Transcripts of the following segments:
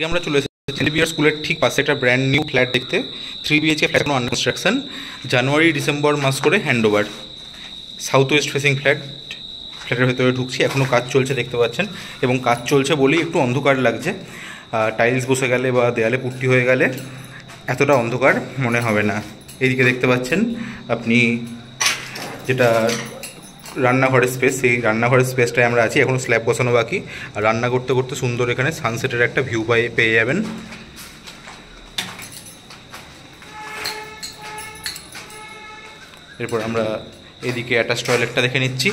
আমরা চলে এসেছি ছেলেবিয়ার স্কুলের ঠিক পাশে একটা ব্র্যান্ড নিউ ফ্ল্যাট দেখতে। 3 BHK ফ্ল্যাট, কোনো আন্ডার কনস্ট্রাকশন, জানুয়ারি ডিসেম্বর মাস করে handover. South West facing flat. ফ্ল্যাটের ভেতরে ঢুকছি, এখনও কাজ চলছে দেখতে পাচ্ছেন, এবং কাজ চলছে বলেই একটু অন্ধকার লাগছে। টাইলস বসে গেলে বা দেয়ালে পুট্টি হয়ে গেলে এতটা অন্ধকার মনে হবে না। এইদিকে দেখতে পাচ্ছেন আপনি যেটা রান্নাঘরের স্পেস, সেই রান্নাঘরের স্পেসটায় আমরা আছি। এখনও স্ল্যাব বসানো বাকি, আর রান্না করতে করতে সুন্দর এখানে সানসেটের একটা ভিউ পেয়ে যাবেন। এরপর আমরা এদিকে অ্যাটাচ টয়লেটটা দেখে নিচ্ছি।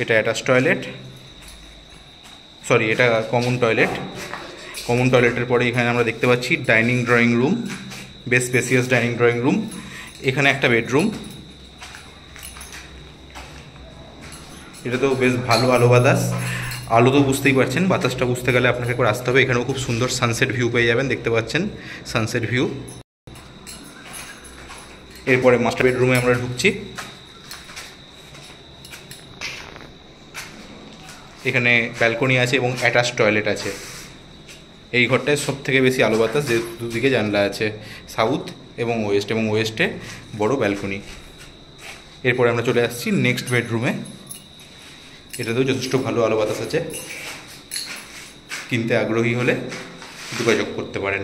এটা অ্যাটাচ টয়লেট, সরি এটা কমন টয়লেট। কমন টয়লেটের পরে এখানে আমরা দেখতে পাচ্ছি ডাইনিং ড্রয়িং রুম, বেশ স্পেসিয়াস ডাইনিং ড্রয়িং রুম। এখানে একটা বেডরুম, এটা তো বেশ ভালো আলো বাতাস। আলো তো বুঝতেই পারছেন, বাতাসটা বুঝতে গেলে আপনাকে একবার আসতে হবে। এখানেও খুব সুন্দর সানসেট ভিউ পেয়ে যাবেন, দেখতে পাচ্ছেন সানসেট ভিউ। এরপরে মাস্টার বেডরুমে আমরা ঢুকছি। এখানে ব্যালকনি আছে এবং অ্যাটাচ টয়লেট আছে। এই ঘরটায় সব থেকে বেশি আলো বাতাস, যে দুদিকে জানলা আছে, সাউথ এবং ওয়েস্টে বড় ব্যালকনি। এরপরে আমরা চলে আসছি নেক্সট বেডরুমে। এটাতেও যথেষ্ট ভালো আলো বাতাস আছে। কিনতে আগ্রহী হলে যোগাযোগ করতে পারেন।